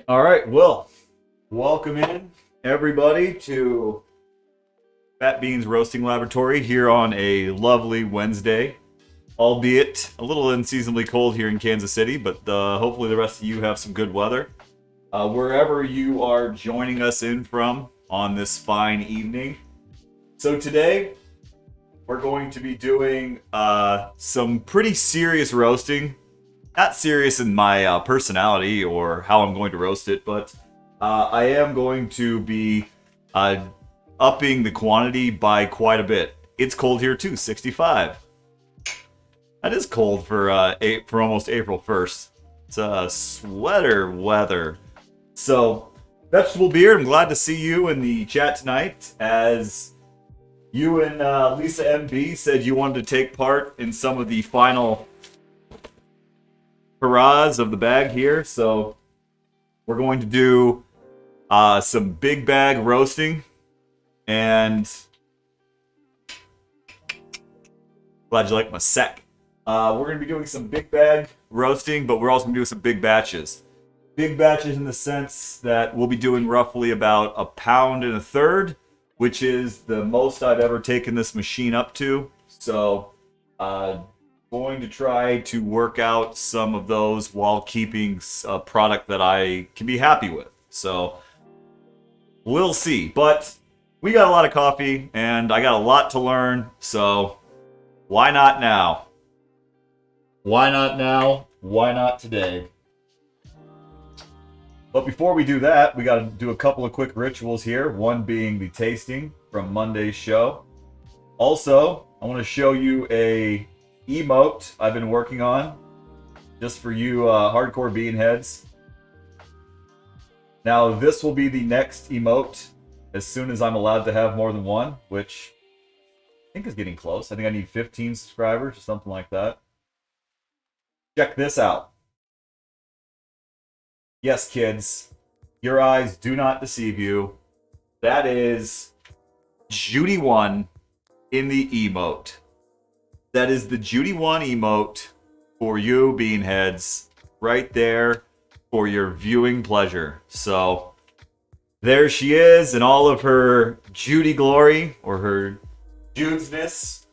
All right, well, welcome in everybody to Fat Beans Roasting Laboratory here on a lovely Wednesday, albeit a little unseasonably cold here in Kansas City, but hopefully the rest of you have some good weather. Wherever you are joining us in from on this fine evening. So today, we're going to be doing some pretty serious roasting. Not serious in my personality or how I'm going to roast it, but I am going to be upping the quantity by quite a bit. It's cold here too, 65. That is cold for almost April 1st. It's sweater weather. So, Vegetable Beard, I'm glad to see you in the chat tonight, as you and Lisa MB said you wanted to take part in some of the final hurrahs of the bag here. So we're going to do some big bag roasting, and glad you like my sec. We're going to be doing some big bag roasting, but we're also going to do some big batches. Big batches in the sense that we'll be doing roughly about 1.33 pounds, which is the most I've ever taken this machine up to. So going to try to work out some of those while keeping a product that I can be happy with. So we'll see. But we got a lot of coffee and I got a lot to learn. So why not now? Why not now? Why not today? But before we do that, we got to do a couple of quick rituals here. One being the tasting from Monday's show. Also, I want to show you a emote I've been working on just for you hardcore bean heads. Now this will be the next emote as soon as I'm allowed to have more than one, which I think is getting close. I think I need 15 subscribers or something like that. Check this out. Yes, kids, your eyes do not deceive you. That is Judy 1 in the emote. That is the Judy 1 emote for you beanheads right there for your viewing pleasure. So there she is in all of her Judy glory, or her Judesness,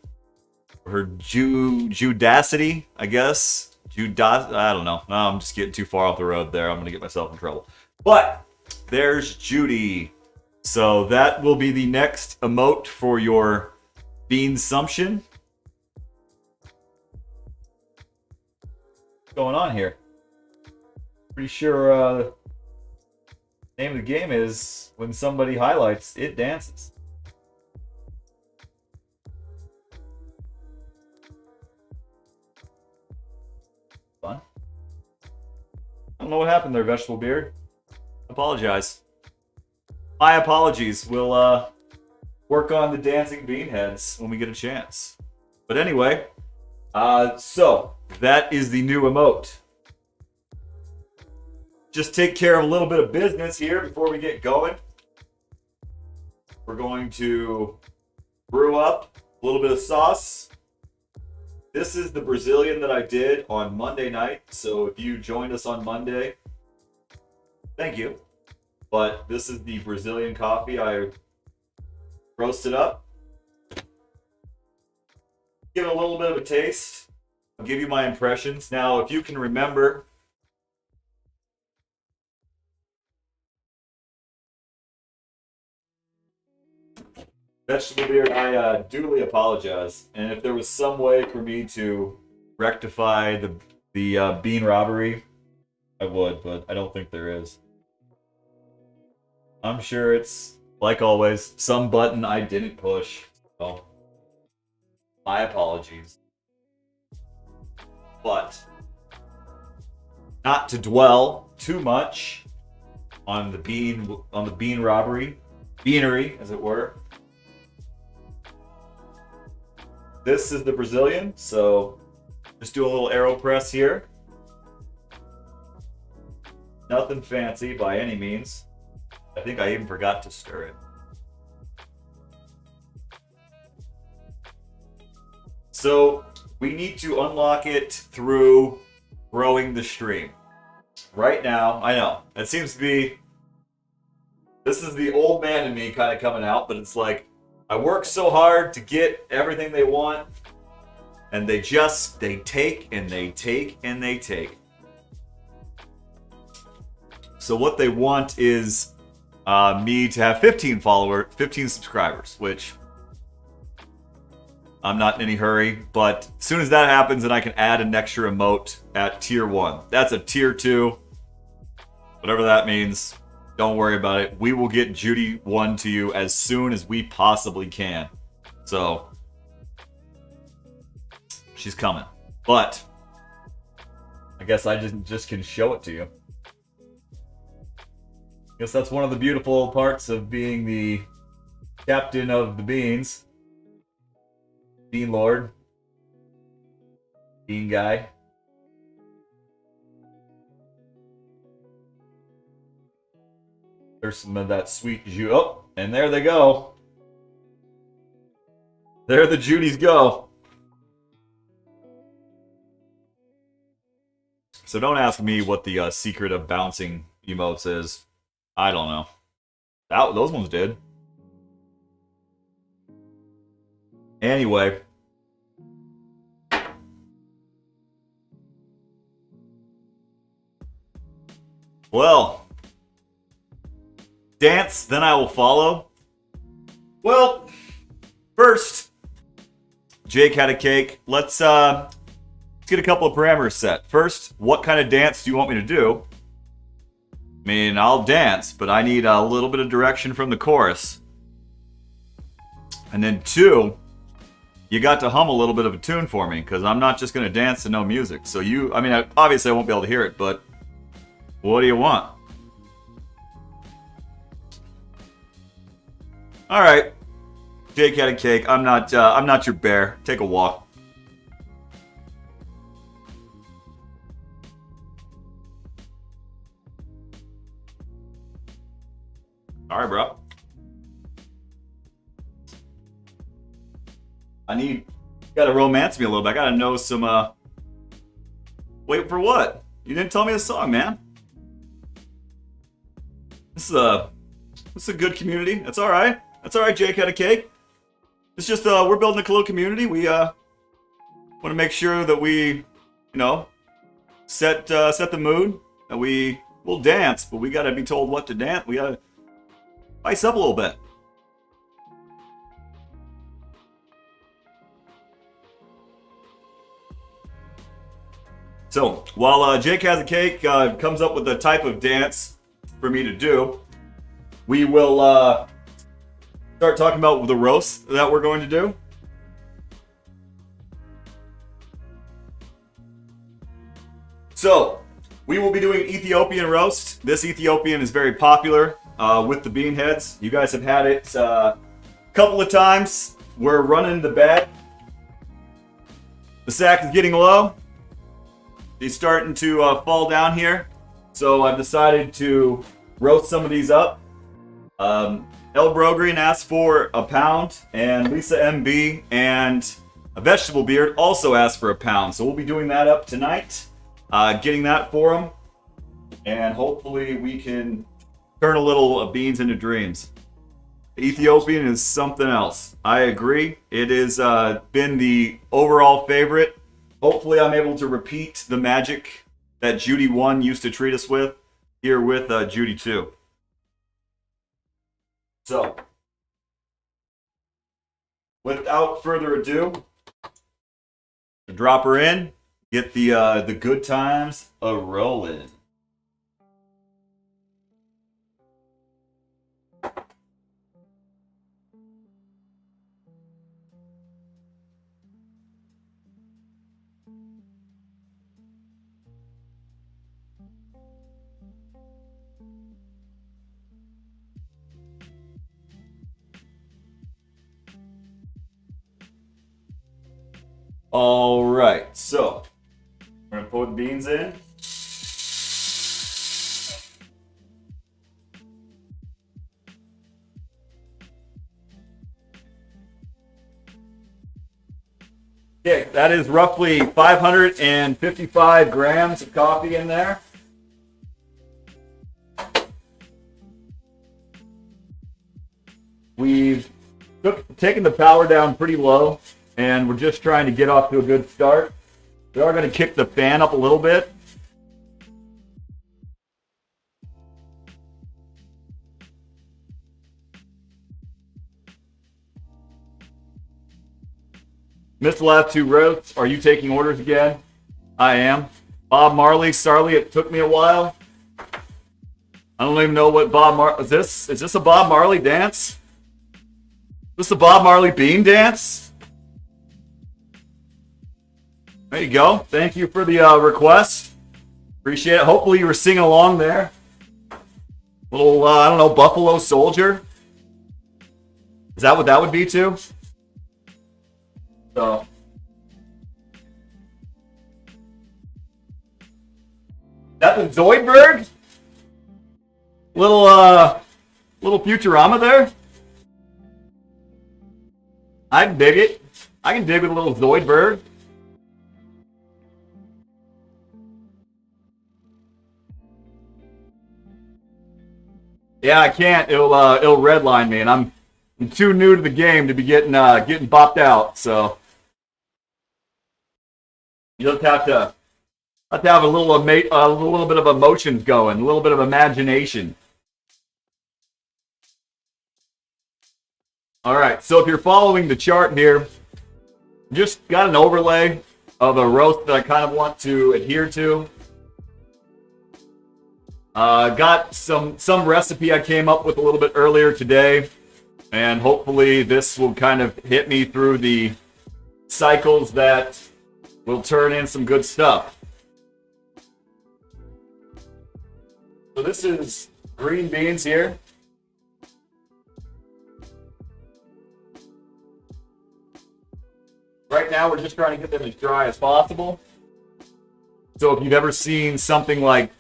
or her Judacity, I guess. I don't know. No, I'm just getting too far off the road there. I'm going to get myself in trouble. But there's Judy. So that will be the next emote for your beansumption. What's going on here? Pretty sure name of the game is when somebody highlights, it dances. Fun. I don't know what happened there, Vegetable Beard. Apologize. My apologies. We'll work on the dancing beanheads when we get a chance. But anyway, so that is the new emote. Just take care of a little bit of business here before we get going. We're going to brew up a little bit of sauce. This is the Brazilian that I did on Monday night. So if you joined us on Monday, thank you. But this is the Brazilian coffee I roasted up. Give it a little bit of a taste. I'll give you my impressions. Now, if you can remember, vegetable beer, I duly apologize. And if there was some way for me to rectify the bean robbery, I would, but I don't think there is. I'm sure it's, like always, some button I didn't push. So, my apologies. But, not to dwell too much on the bean robbery, beanery, as it were. This is the Brazilian, so just do a little AeroPress here. Nothing fancy by any means. I think I even forgot to stir it. So we need to unlock it through growing the stream. Right now, I know, it seems to be, this is the old man in me kind of coming out, but it's like, I work so hard to get everything they want, and they take and they take and they take. So what they want is me to have 15 subscribers, which I'm not in any hurry, but as soon as that happens, then I can add an extra emote at tier 1. That's a tier 2, whatever that means. Don't worry about it. We will get Judy 1 to you as soon as we possibly can. So, she's coming. But, I guess I just can show it to you. I guess that's one of the beautiful parts of being the captain of the beans. Bean Lord. Bean guy. There's some of that sweet jus. Oh, and there they go. There the Judies go. So don't ask me what the secret of bouncing emotes is. I don't know. Those ones did. Anyway. Well. Dance, then I will follow. Well, first, Jake had a cake. Let's get a couple of parameters set. First, what kind of dance do you want me to do? I mean, I'll dance, but I need a little bit of direction from the chorus. And then 2, you got to hum a little bit of a tune for me, because I'm not just going to dance to no music. So obviously I won't be able to hear it, but what do you want? All right, Jake had a cake. I'm not your bear. Take a walk. All right, bro. You gotta romance me a little bit. I gotta know some. Wait for what? You didn't tell me a song, man. This is a good community. That's all right. That's all right, Jake had a cake. It's just, we're building a little community. We, want to make sure that we, set the mood. And we'll dance, but we gotta be told what to dance. We gotta spice up a little bit. So, while Jake has a cake, comes up with the type of dance for me to do, we will, start talking about the roast that we're going to do. So, we will be doing Ethiopian roast. This Ethiopian is very popular with the bean heads. You guys have had it a couple of times. We're running the bag. The sack is getting low. He's starting to fall down here. So I've decided to roast some of these up. El Brogreen asked for a pound, and Lisa MB and A Vegetable Beard also asked for a pound, so we'll be doing that up tonight, getting that for him, and hopefully we can turn a little beans into dreams. Ethiopian is something else. I agree. It has been the overall favorite. Hopefully I'm able to repeat the magic that Judy 1 used to treat us with here with Judy 2. So, without further ado, drop her in, get the good times a-rolling. All right, so we're gonna put the beans in. Okay, that is roughly 555 grams of coffee in there. We've taken the power down pretty low, and we're just trying to get off to a good start. We are going to kick the fan up a little bit. Missed the last two roasts. Are you taking orders again? I am. Bob Marley, Sarley, it took me a while. I don't even know what Bob Marley... Is this a Bob Marley dance? Is this a Bob Marley bean dance? There you go. Thank you for the request. Appreciate it. Hopefully you were singing along there. Little, I don't know, Buffalo Soldier. Is that what that would be too? So. That the Zoidberg? Little Futurama there. I can dig it. I can dig with a little Zoidberg. Yeah, I can't. It'll redline me, and I'm too new to the game to be getting bopped out. So you just have to have a little bit of emotions going, a little bit of imagination. All right. So if you're following the chart here, just got an overlay of a roast that I kind of want to adhere to. Got some recipe I came up with a little bit earlier today, and hopefully this will kind of hit me through the cycles that will turn in some good stuff. So this is green beans here. Right now we're just trying to get them as dry as possible. So if you've ever seen something like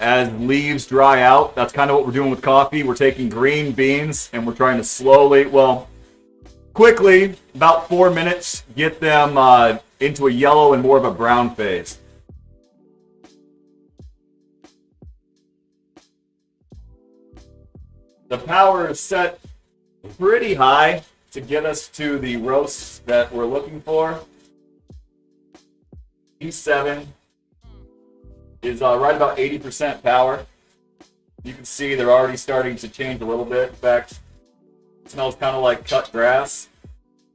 as leaves dry out, that's kind of what we're doing with coffee. We're taking green beans and we're trying to slowly, well, quickly, about 4 minutes, get them into a yellow and more of a brown phase. The power is set pretty high to get us to the roasts that we're looking for. E7 is right about 80% power. You can see they're already starting to change a little bit. In fact, it smells kind of like cut grass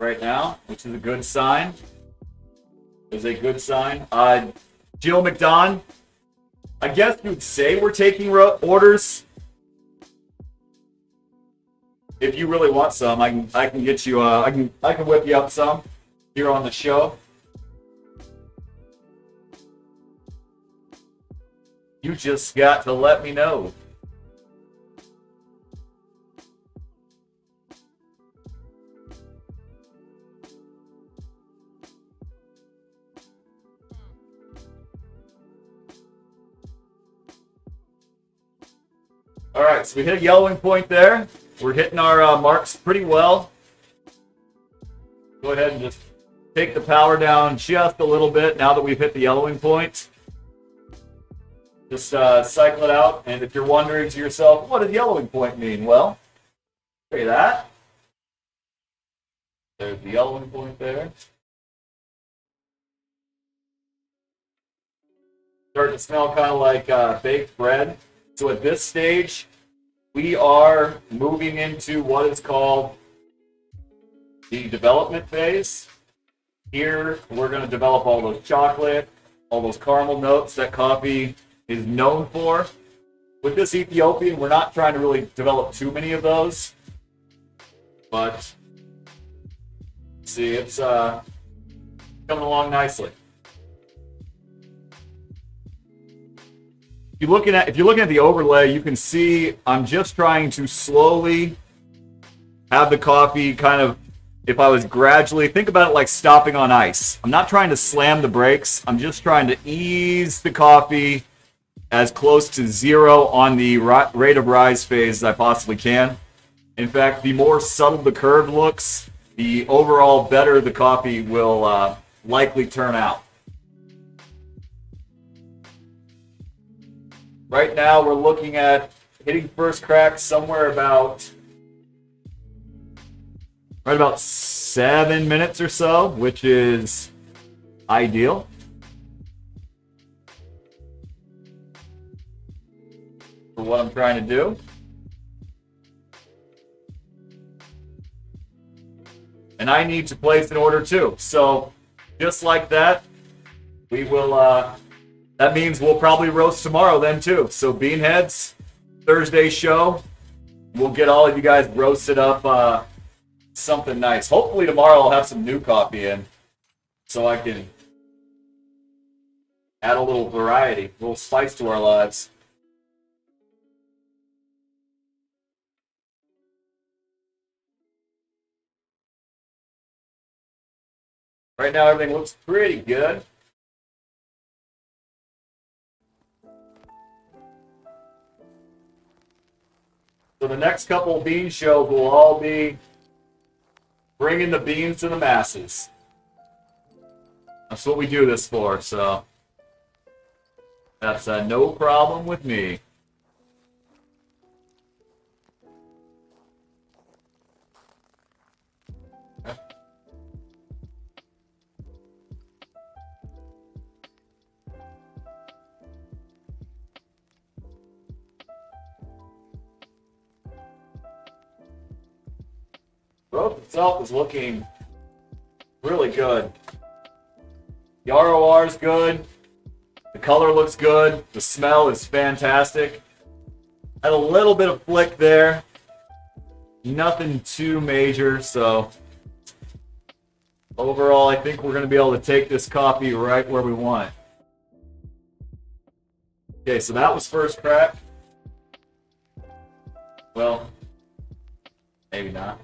right now, which is a good sign. Is a good sign. Jill McDon, I guess you'd say we're taking orders. If you really want some, I can get you. I can whip you up some here on the show. You just got to let me know. All right, so we hit a yellowing point there. We're hitting our marks pretty well. Go ahead and just take the power down just a little bit now that we've hit the yellowing point. Just cycle it out, and if you're wondering to yourself, what does yellowing point mean? Well, show you that. There's the yellowing point there. Starting to smell kind of like baked bread. So at this stage, we are moving into what is called the development phase. Here, we're going to develop all those chocolate, all those caramel notes that coffee is known for. With this Ethiopian, we're not trying to really develop too many of those, but see, it's coming along nicely. If you're looking at the overlay, you can see I'm just trying to slowly have the coffee kind of, if I was gradually, think about it like stopping on ice. I'm not trying to slam the brakes. I'm just trying to ease the coffee as close to zero on the rate of rise phase as I possibly can. In fact, the more subtle the curve looks, the overall better the coffee will likely turn out. Right now, we're looking at hitting first crack somewhere about 7 minutes or so, which is ideal. For what I'm trying to do. And I need to place an order too. So just like that, we will, that means we'll probably roast tomorrow then too. So Beanheads, Thursday show, we'll get all of you guys roasted up something nice. Hopefully tomorrow I'll have some new coffee in so I can add a little variety, a little spice to our lives. Right now, everything looks pretty good. So the next couple of bean shows will all be bringing the beans to the masses. That's what we do this for, so that's no problem with me. Growth itself is looking really good. The ROR is good. The color looks good. The smell is fantastic. Had a little bit of flick there. Nothing too major, so overall I think we're going to be able to take this coffee right where we want it. Okay, so that was first crack. Well, maybe not.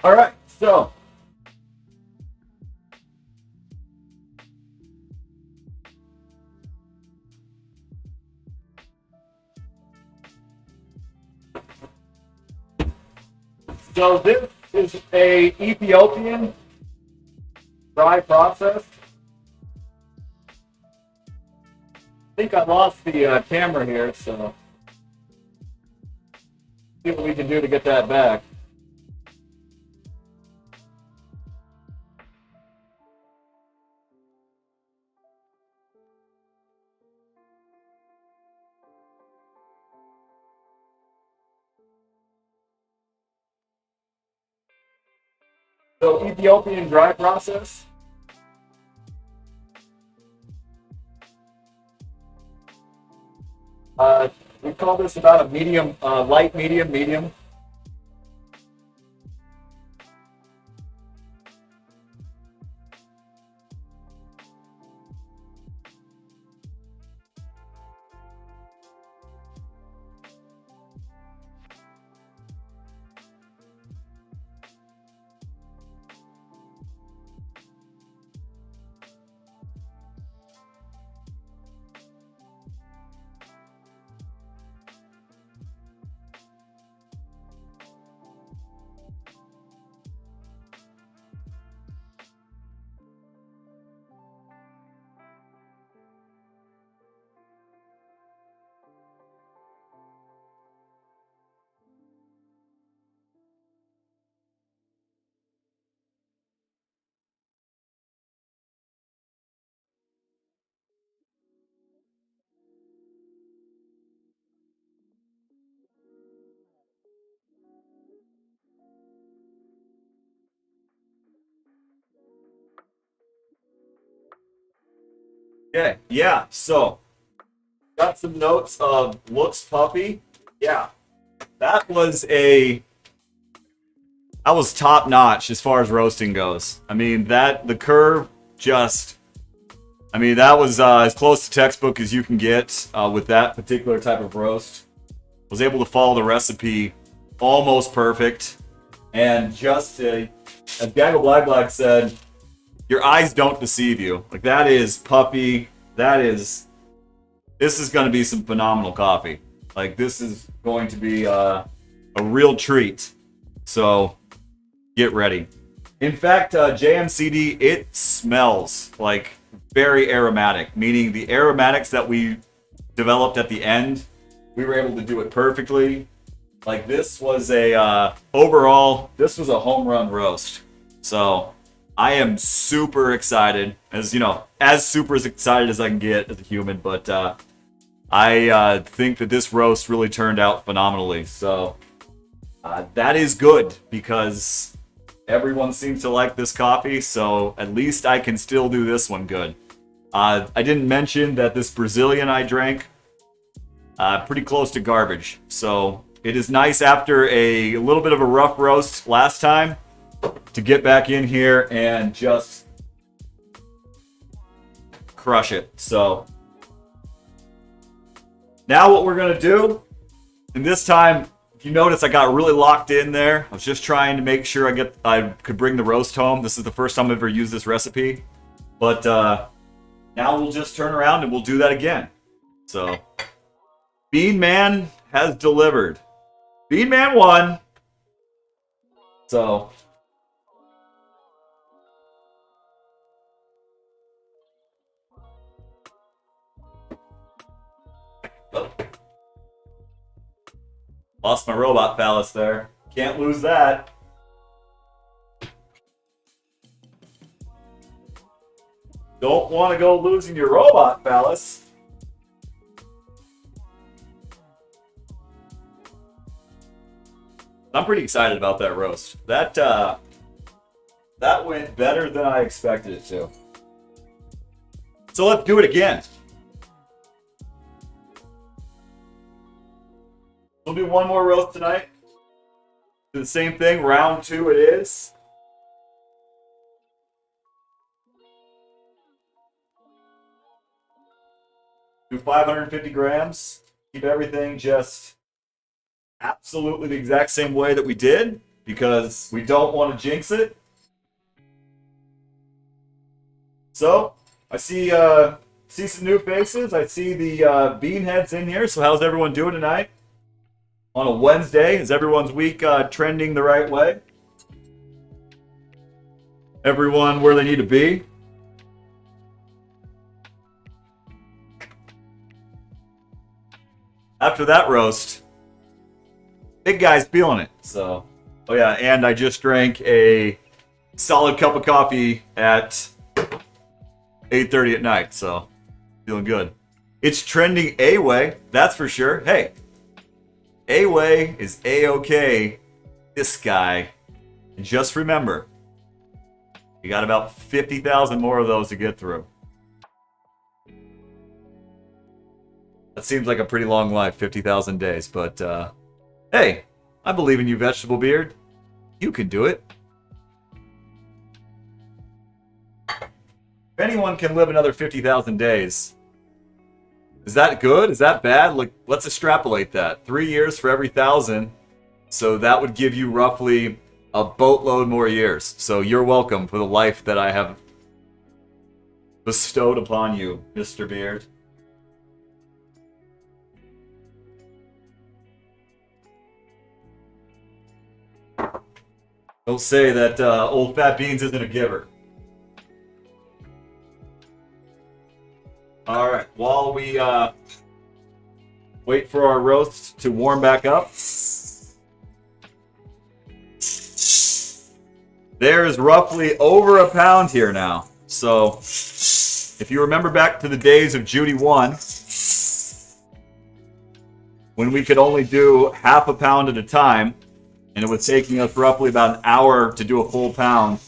All right, so this is a Ethiopian dry process. I think I lost the camera here, so see what we can do to get that back. So Ethiopian dry process. We call this about a medium, light medium, medium. Okay, yeah, so got some notes of looks puffy. Yeah, that was top notch as far as roasting goes. I mean, the curve just, I mean, that was as close to textbook as you can get with that particular type of roast. Was able to follow the recipe almost perfect. And just as Gaggle Black Black said, your eyes don't deceive you. Like, that is puffy. This is going to be some phenomenal coffee. Like, this is going to be a real treat. So, get ready. In fact, JMCD, it smells like very aromatic, meaning the aromatics that we developed at the end, we were able to do it perfectly. Like, this was overall, this was a home run roast. So, I am super excited, as super as excited as I can get as a human, but I think that this roast really turned out phenomenally. So, that is good because everyone seems to like this coffee, so at least I can still do this one good. I didn't mention that this Brazilian I drank, pretty close to garbage. So it is nice after a little bit of a rough roast last time to get back in here and just crush it. So now what we're going to do, and this time, if you notice, I got really locked in there. I was just trying to make sure I could bring the roast home. This is the first time I've ever used this recipe. But now we'll just turn around and we'll do that again. So, Bean Man has delivered. Bean Man won. So, oh. Lost my robot phallus there. Can't lose that. Don't want to go losing your robot phallus. I'm pretty excited about that roast. That went better than I expected it to. So let's do it again. We'll do one more roast tonight. Do the same thing. Round 2 it is. Do 550 grams. Keep everything just absolutely the exact same way that we did. because we don't want to jinx it. So, I see some new faces. I see the Beanheads in here. So how's everyone doing tonight? On a Wednesday, is everyone's week trending the right way? Everyone where they need to be? After that roast, big guy's feeling it. So, oh yeah, and I just drank a solid cup of coffee at 8:30 at night, so feeling good. It's trending A-way, that's for sure. Hey, A-way is A-okay. This guy. And just remember, you got about 50,000 more of those to get through. That seems like a pretty long life, 50,000 days, but hey, I believe in you, Vegetable Beard. You can do it. If anyone can live another 50,000 days, is that good? Is that bad? Like, let's extrapolate that. 3 years for every 1,000. So that would give you roughly a boatload more years. So you're welcome for the life that I have bestowed upon you, Mr. Beard. Don't say that old Fat Beans isn't a giver. All right, while we wait for our roast to warm back up, there's roughly over a pound here now. So if you remember back to the days of Judy 1, when we could only do half a pound at a time, and it was taking us roughly about an hour to do a full pound,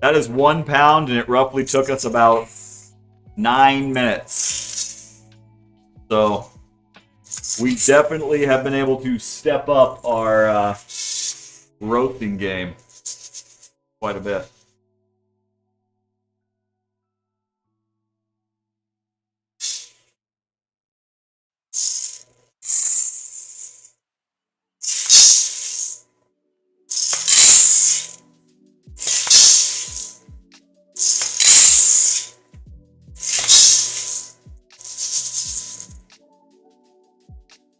that is 1 pound, and it roughly took us about 9 minutes. So we definitely have been able to step up our roasting game quite a bit.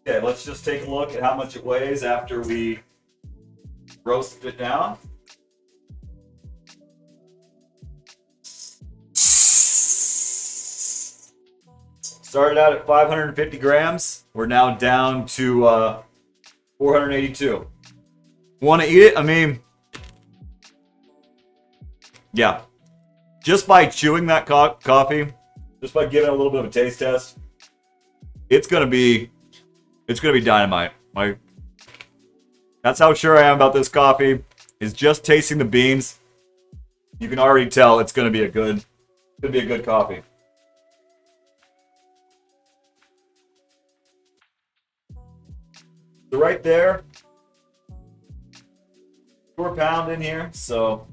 Okay, let's just take a look at how much it weighs after we roasted it down. Started out at 550 grams. We're now down to 482. Want to eat it? I mean, yeah. Just by chewing that coffee, just by giving it a little bit of a taste test, it's gonna be dynamite. That's how sure I am about this coffee. Is just tasting the beans. You can already tell it's gonna be a good coffee. So right there, 4 pound in here. So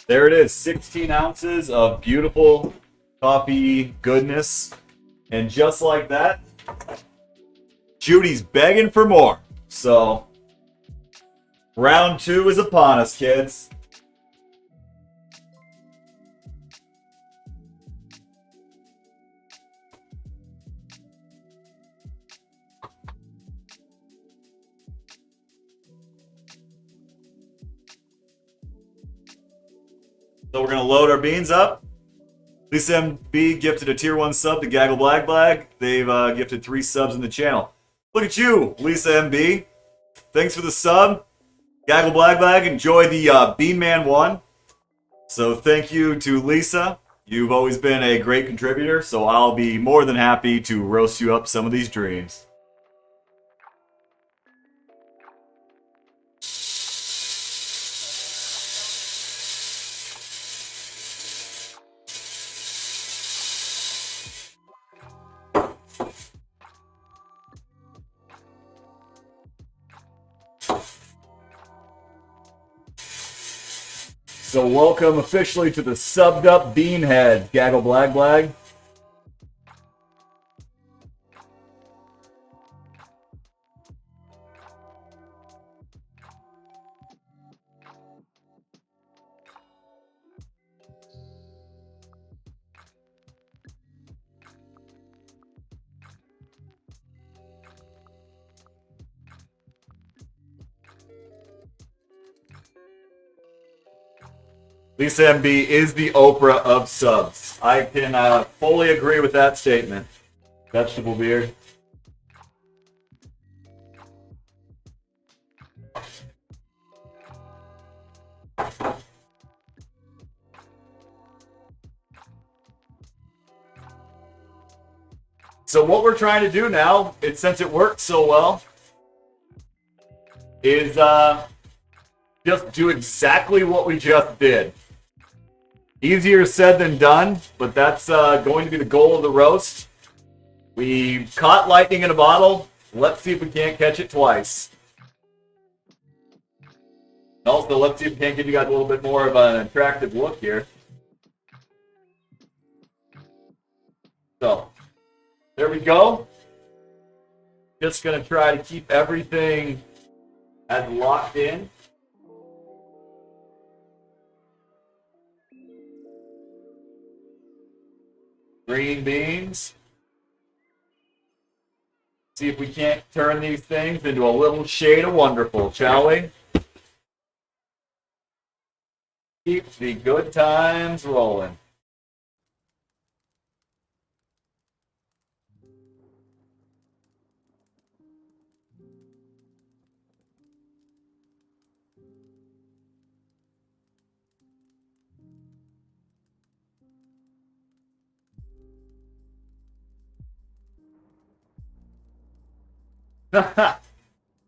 there it is, 16 ounces of beautiful coffee goodness. And just like that, Judy's begging for more. So round 2 is upon us, kids. So we're going to load our beans up. Lisa MB gifted a tier 1 sub to Gaggle Blag Blag. They've gifted 3 subs in the channel. Look at you, Lisa MB. Thanks for the sub. Gaggle Blag Blag, enjoy the Bean Man 1. So thank you to Lisa. You've always been a great contributor, so I'll be more than happy to roast you up some of these dreams. So welcome officially to the subbed up Beanhead, Gaggle Blag Blag. Lisa MB is the Oprah of subs. I can fully agree with that statement. Vegetable beard. So what we're trying to do now, since it worked so well, is just do exactly what we just did. Easier said than done, but that's going to be the goal of the roast. We caught lightning in a bottle. Let's see if we can't catch it twice. Also, let's see if we can't give you guys a little bit more of an attractive look here. So, there we go. Just going to try to keep everything as locked in. Green beans. See if we can't turn these things into a little shade of wonderful, shall we? Keep the good times rolling.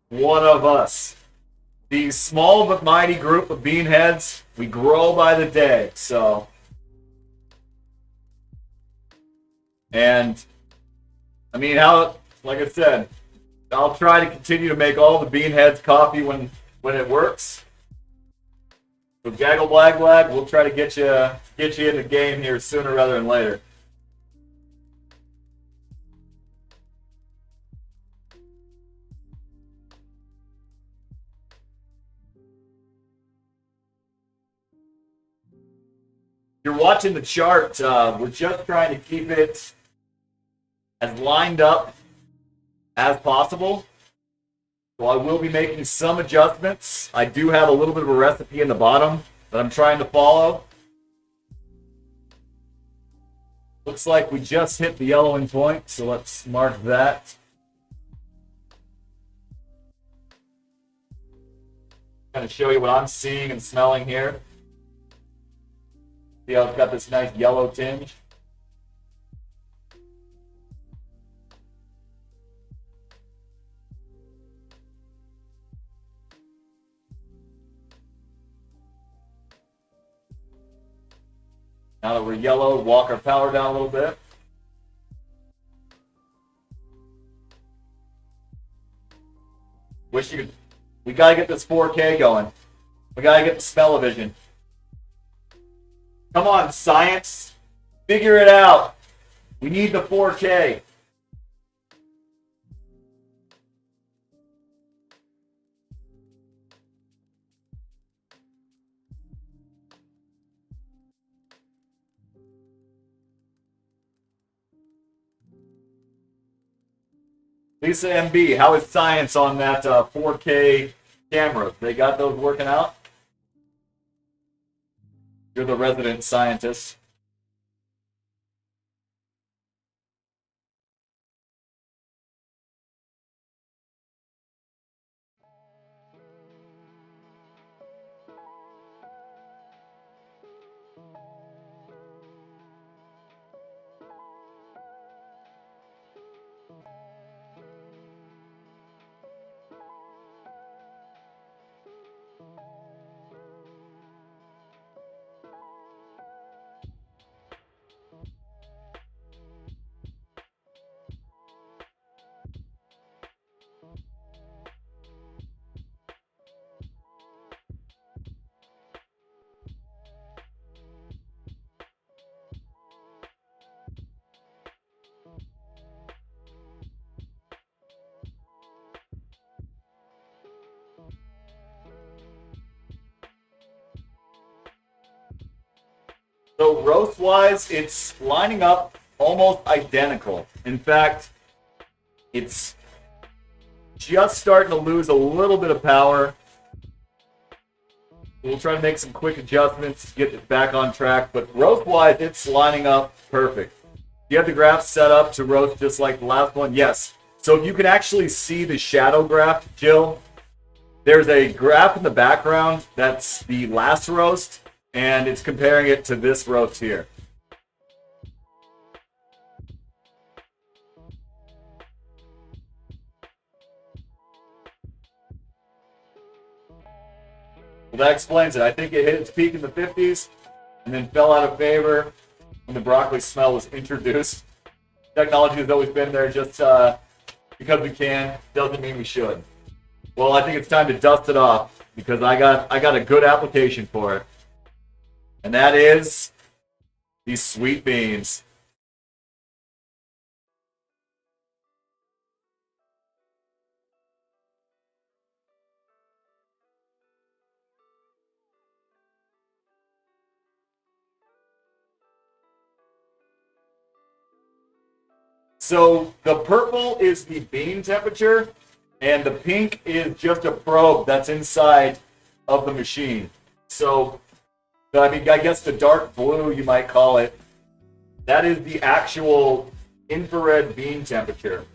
One of us. The small but mighty group of beanheads, we grow by the day, so. And, I mean, like I said, I'll try to continue to make all the beanheads coffee when it works. So Gaggle Blag Blag, we'll try to get you in the game here sooner rather than later. You're watching the chart. We're just trying to keep it as lined up as possible. So I will be making some adjustments. I do have a little bit of a recipe in the bottom that I'm trying to follow. Looks like we just hit the yellowing point, so let's mark that. Kind of show you what I'm seeing and smelling here. See how it's got this nice yellow tinge? Now that we're yellow, walk our power down a little bit. We gotta get this 4K going. We gotta get the smell-o-vision. Come on, science. Figure it out. We need the 4K. Lisa MB, how is science on that 4K camera? They got those working out? You're the resident scientist. So roast-wise, it's lining up almost identical. In fact, it's just starting to lose a little bit of power. We'll try to make some quick adjustments to get it back on track. But roast-wise, it's lining up perfect. You have the graph set up to roast just like the last one? Yes. So if you can actually see the shadow graph, Jill, there's a graph in the background that's the last roast, and it's comparing it to this roast here. Well, that explains it. I think it hit its peak in the 50s and then fell out of favor when the broccoli smell was introduced. Technology has always been there, just because we can doesn't mean we should. Well, I think it's time to dust it off because I got a good application for it. And that is these sweet beans. So the purple is the bean temperature, and the pink is just a probe that's inside of the machine. So, I mean, I guess the dark blue, you might call it, that is the actual infrared bean temperature.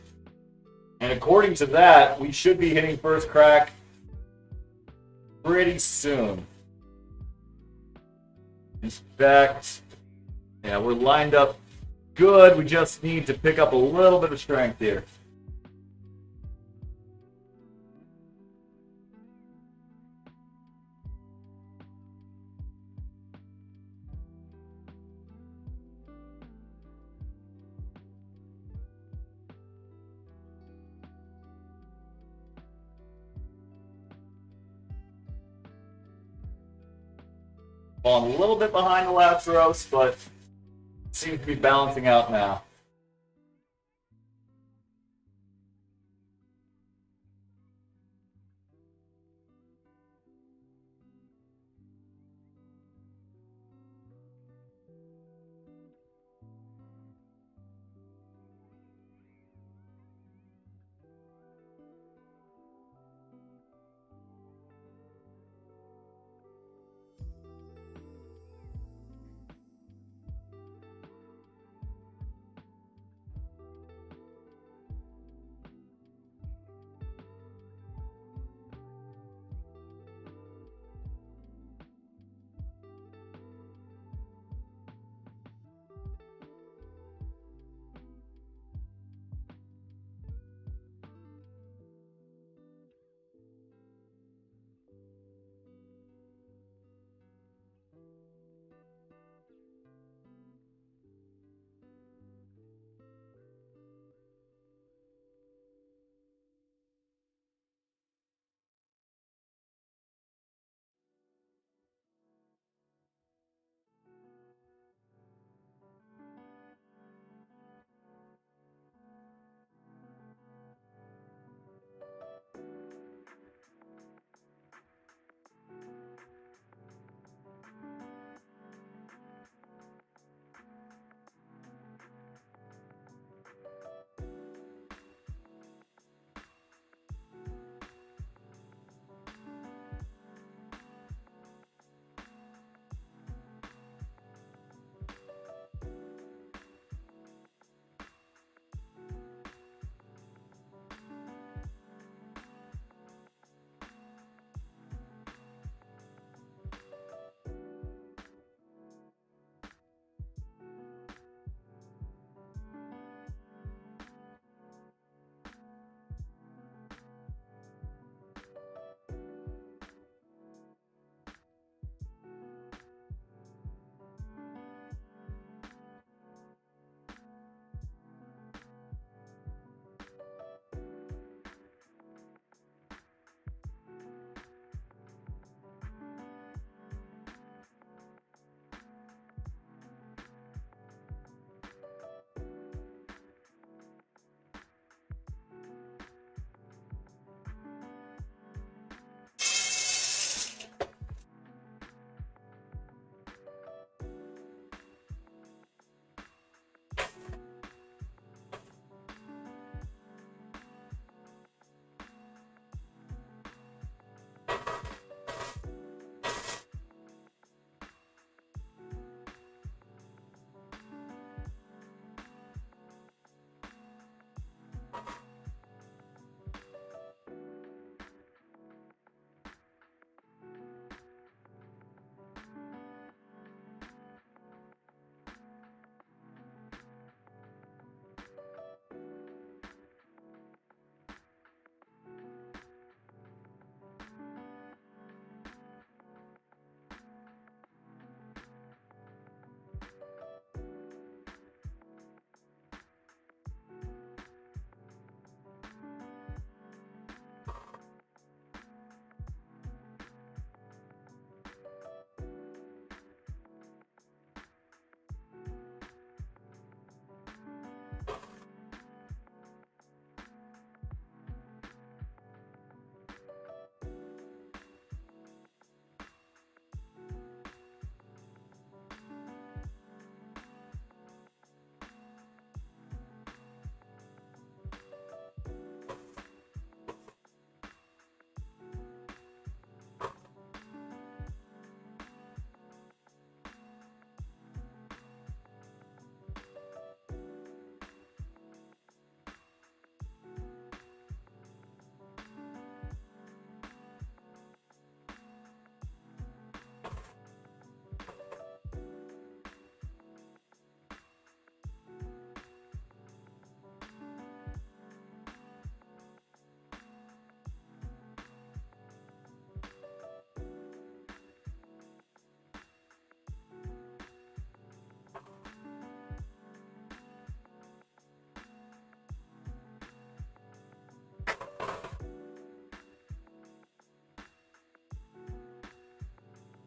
And according to that, we should be hitting first crack pretty soon. In fact, yeah, we're lined up good. We just need to pick up a little bit of strength here. Falling a little bit behind the last roast, but seems to be balancing out now.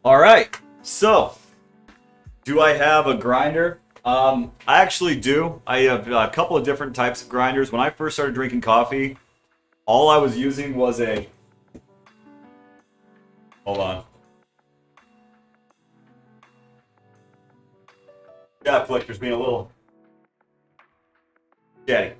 All right, so do I have a grinder? I actually do. I have a couple of different types of grinders. When I first started drinking coffee, all I was using was a... Hold on. Yeah, Flicker's being a little chatty.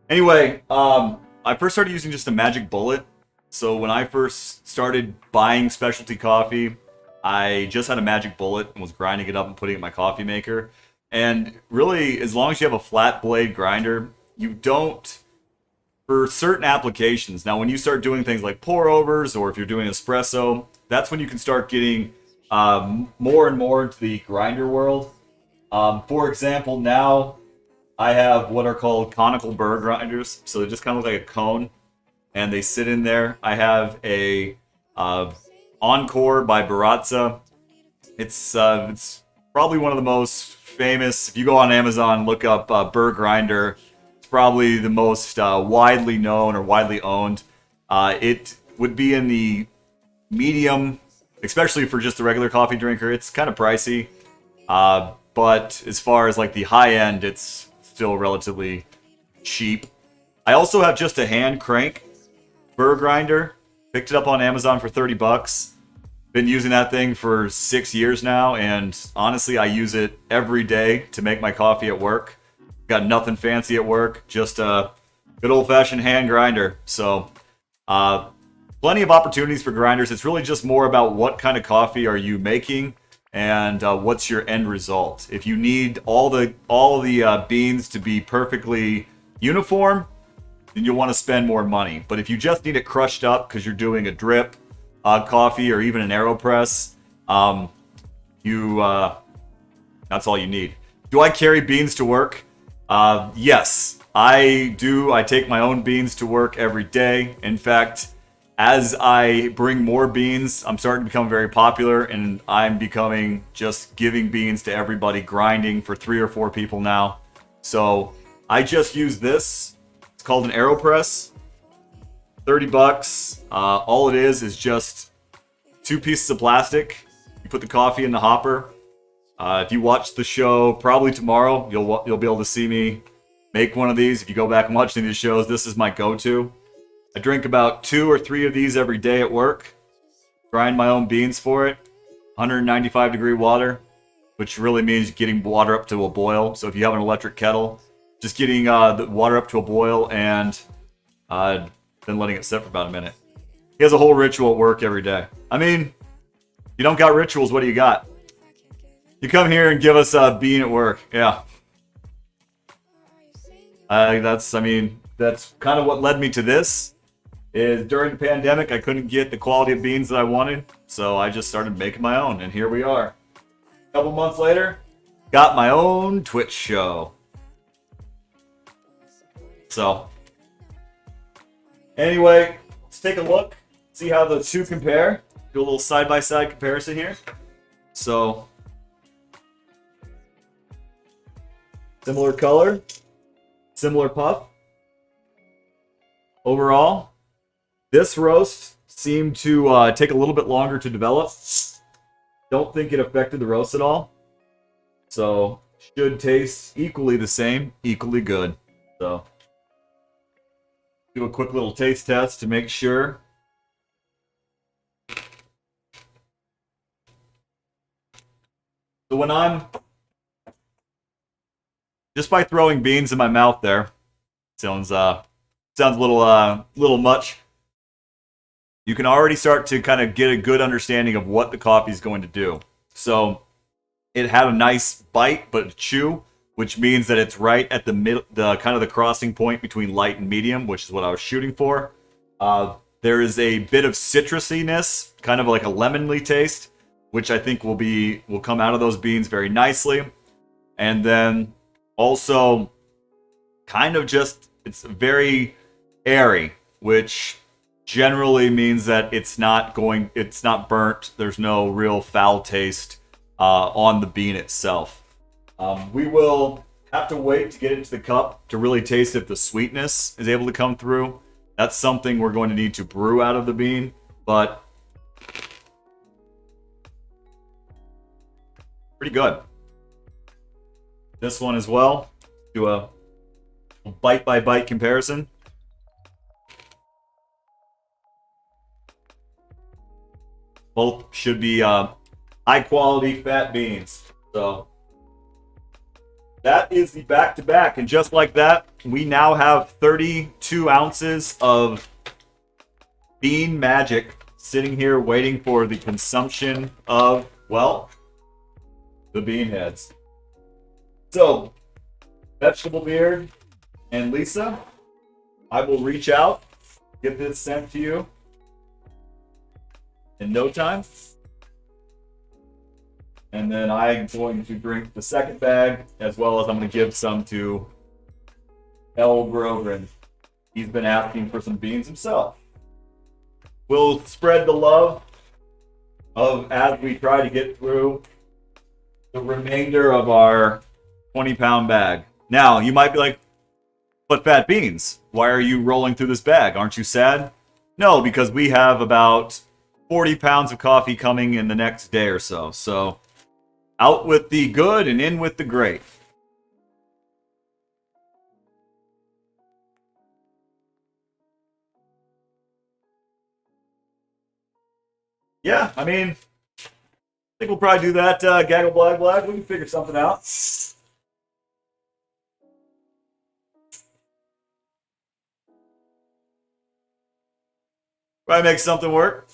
Anyway, I first started using just a magic bullet. So when I first started buying specialty coffee, I just had a magic bullet and was grinding it up and putting it in my coffee maker. And really, as long as you have a flat blade grinder, you don't, for certain applications. Now, when you start doing things like pour overs or if you're doing espresso, that's when you can start getting more and more into the grinder world. For example, now I have what are called conical burr grinders. So they just kind of look like a cone and they sit in there. I have a Encore by Baratza. It's probably one of the most famous. If you go on Amazon, look up burr grinder. It's probably the most widely known or widely owned. It would be in the medium, especially for just a regular coffee drinker. It's kind of pricey, but as far as like the high end, it's still relatively cheap. I also have just a hand crank burr grinder. Picked it up on Amazon for 30 bucks. Been using that thing for 6 years now, and honestly, I use it every day to make my coffee at work. Got nothing fancy at work, just a good old-fashioned hand grinder. So, plenty of opportunities for grinders. It's really just more about what kind of coffee are you making and what's your end result. If you need all the beans to be perfectly uniform, then you'll want to spend more money. But if you just need it crushed up because you're doing a drip coffee or even an AeroPress, that's all you need. Do I carry beans to work? Yes, I do. I take my own beans to work every day. In fact, as I bring more beans, I'm starting to become very popular, and I'm becoming just giving beans to everybody, grinding for 3 or 4 people now. So I just use this. It's called an AeroPress. 30 bucks. All it is just 2 pieces of plastic. You put the coffee in the hopper. If you watch the show, probably tomorrow, you'll be able to see me make one of these. If you go back and watch any of these shows, this is my go-to. I drink about 2 or 3 of these every day at work. Grind my own beans for it. 195 degree water, which really means getting water up to a boil. So if you have an electric kettle, just getting the water up to a boil and then letting it sit for about a minute. He has a whole ritual at work every day. I mean, you don't got rituals, what do you got? You come here and give us a bean at work. Yeah. That's kind of what led me to this. Is during the pandemic, I couldn't get the quality of beans that I wanted, so I just started making my own, and here we are. A couple months later, got my own Twitch show. So, anyway, let's take a look, see how the two compare. Do a little side-by-side comparison here. So, similar color, similar puff. Overall, this roast seemed to take a little bit longer to develop. Don't think it affected the roast at all. So, should taste equally the same, equally good. So, do a quick little taste test to make sure. So when I'm just by throwing beans in my mouth there, sounds a little much. You can already start to kind of get a good understanding of what the coffee is going to do. So it had a nice bite, but chew, which means that it's right at the mid, the kind of the crossing point between light and medium, which is what I was shooting for. There is a bit of citrusiness, kind of like a lemonly taste, which I think will come out of those beans very nicely. And then also kind of just, it's very airy, which generally means that it's not burnt. There's no real foul taste on the bean itself. We will have to wait to get into the cup to really taste if the sweetness is able to come through. That's something we're going to need to brew out of the bean, but Pretty good. This one as well. Do a bite by bite comparison. Both should be high quality fat beans. So that is the back to back. And just like that, we now have 32 ounces of Bean Magic sitting here waiting for the consumption of, well, the bean heads. So, Vegetable Beard and Lisa, I will reach out, get this sent to you in no time. And then I'm going to drink the second bag, as well as I'm going to give some to El Grogran. He's been asking for some beans himself. We'll spread the love as we try to get through the remainder of our 20-pound bag. Now, you might be like, but Fat Beans, why are you rolling through this bag? Aren't you sad? No, because we have about 40 pounds of coffee coming in the next day or so. So, out with the good and in with the great. Yeah, I mean, I think we'll probably do that. Gaggle Blag Blag. We can figure something out. Probably make something work.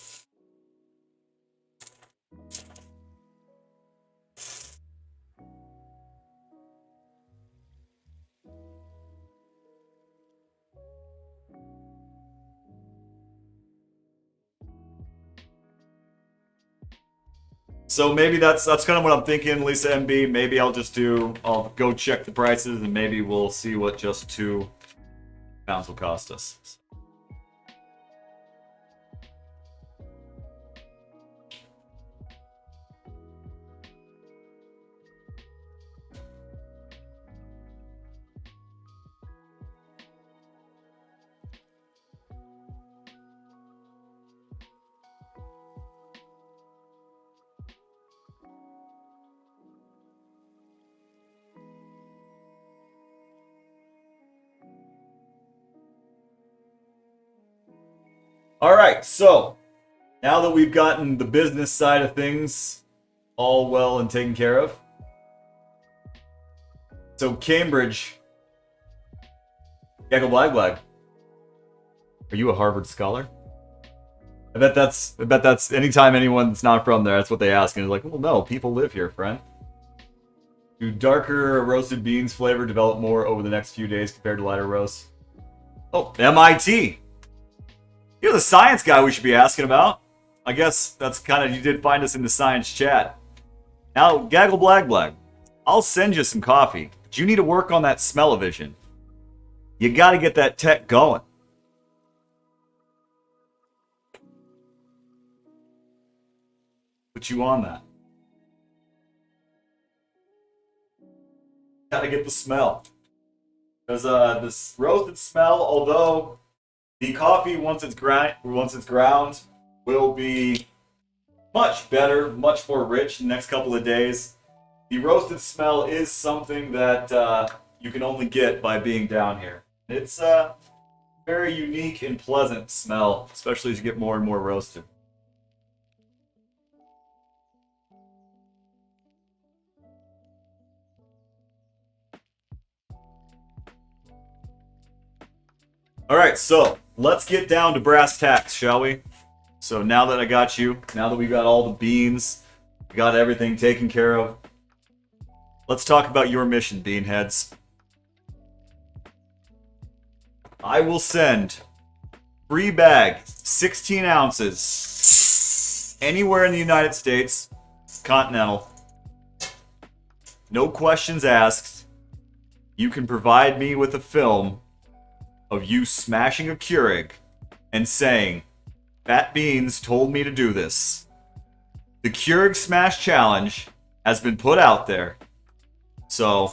So maybe that's kind of what I'm thinking, Lisa MB. Maybe I'll go check the prices and maybe we'll see what just 2 pounds will cost us. All right, so now that we've gotten the business side of things all well and taken care of, so Cambridge, Gaggle Blag Blag, are you a Harvard scholar? I bet that's anytime anyone that's not from there, that's what they ask, and it's like, well, no, people live here, friend. Do darker roasted beans flavor develop more over the next few days compared to lighter roasts? Oh, MIT. You're the science guy we should be asking about. I guess that's kind of, you did find us in the science chat. Now, Gaggle Blag Blag, I'll send you some coffee, but you need to work on that smell-o-vision. You got to get that tech going. Put you on that. Got to get the smell. Because this roasted smell, although the coffee, once it's ground, will be much better, much more rich in the next couple of days. The roasted smell is something that you can only get by being down here. It's a very unique and pleasant smell, especially as you get more and more roasted. All right, so let's get down to brass tacks, shall we? So now that I got you, now that we've got all the beans, we got everything taken care of, let's talk about your mission, Beanheads. I will send free bag, 16 ounces, anywhere in the United States, continental. No questions asked. You can provide me with a film of you smashing a Keurig and saying, Fat Beans told me to do this. The Keurig Smash Challenge has been put out there. So,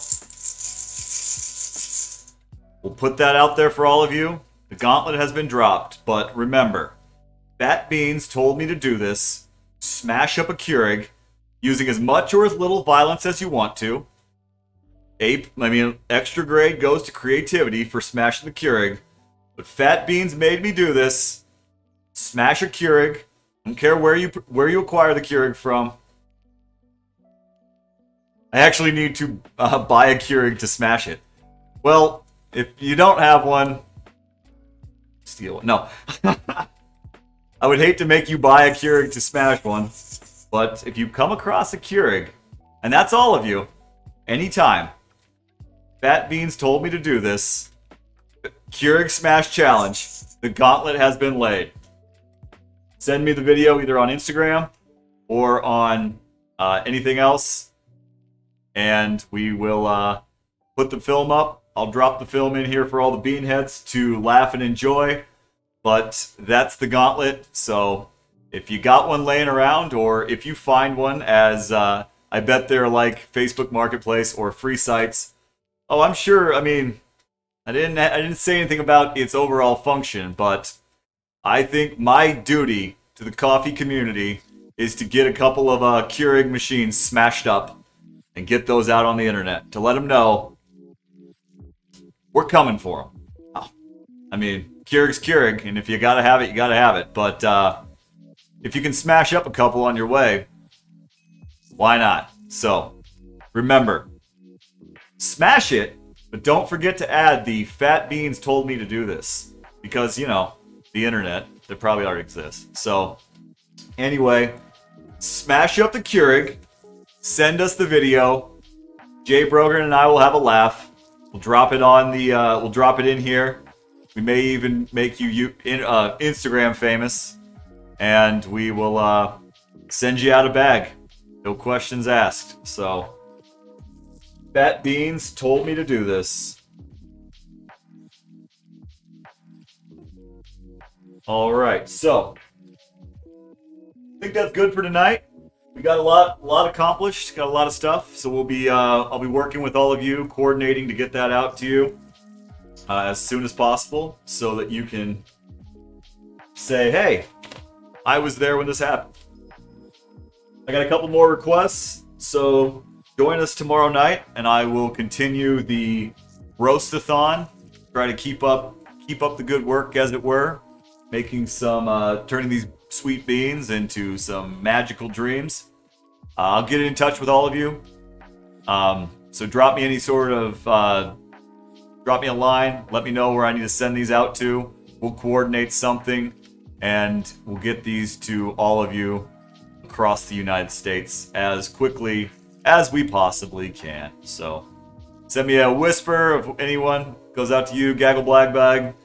we'll put that out there for all of you. The gauntlet has been dropped, but remember, Fat Beans told me to do this. Smash up a Keurig using as much or as little violence as you want to. Extra grade goes to creativity for smashing the Keurig. But Fat Beans made me do this. Smash a Keurig. Don't care where you acquire the Keurig from. I actually need to buy a Keurig to smash it. Well, if you don't have one, steal one. No. I would hate to make you buy a Keurig to smash one. But if you come across a Keurig, and that's all of you, anytime, Fat Beans told me to do this. Keurig Smash Challenge. The gauntlet has been laid. Send me the video either on Instagram or on anything else, and we will put the film up. I'll drop the film in here for all the beanheads to laugh and enjoy, but that's the gauntlet. So if you got one laying around, or if you find one, as I bet they're like Facebook Marketplace or free sites. Oh, I'm sure. I mean, I didn't say anything about its overall function, but I think my duty to the coffee community is to get a couple of Keurig machines smashed up and get those out on the internet to let them know we're coming for them. Oh, I mean, Keurig's Keurig, and if you gotta have it, you gotta have it. But if you can smash up a couple on your way, why not? So, remember, smash it, but don't forget to add the Fat Beans told me to do this. Because, you know, the internet, that probably already exists. So, anyway, smash up the Keurig, send us the video. Jay Brogan and I will have a laugh. We'll drop it on the, we'll drop it in here. We may even make you Instagram famous. And we will send you out a bag. No questions asked. So, Fat Beans told me to do this. All right, so I think that's good for tonight. We got a lot accomplished. Got a lot of stuff. So we'll be I'll be working with all of you, coordinating to get that out to you as soon as possible, so that you can say, "Hey, I was there when this happened." I got a couple more requests, so join us tomorrow night, and I will continue the roast-a-thon. Try to keep up the good work, as it were, making some turning these sweet beans into some magical dreams. I'll get in touch with all of you. So drop me any sort of drop me a line. Let me know where I need to send these out to. We'll coordinate something, and we'll get these to all of you across the United States as quickly as we possibly can. So send me a whisper of anyone. Goes out to you, Gaggle Blagbag,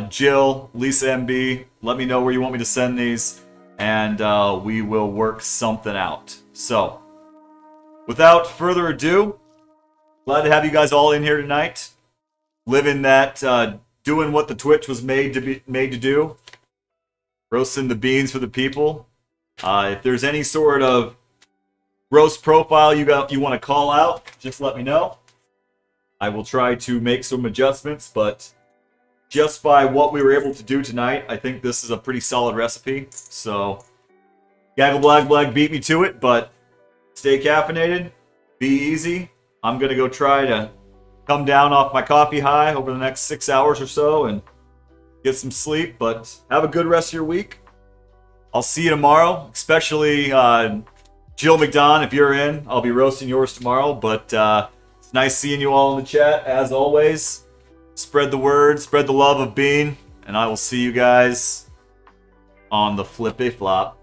Jill, Lisa MB. Let me know where you want me to send these, and we will work something out. So without further ado, glad to have you guys all in here tonight, living that, doing what the Twitch was made to do, roasting the beans for the people. If there's any sort of roast profile you want to call out, just let me know. I will try to make some adjustments, but just by what we were able to do tonight, I think this is a pretty solid recipe. So, Gaggle Blag beat me to it, but stay caffeinated, be easy. I'm going to go try to come down off my coffee high over the next 6 hours or so and get some sleep, but have a good rest of your week. I'll see you tomorrow, especially Jill McDonald, if you're in. I'll be roasting yours tomorrow, but it's nice seeing you all in the chat, as always. Spread the word, spread the love of Bean, and I will see you guys on the flippy flop.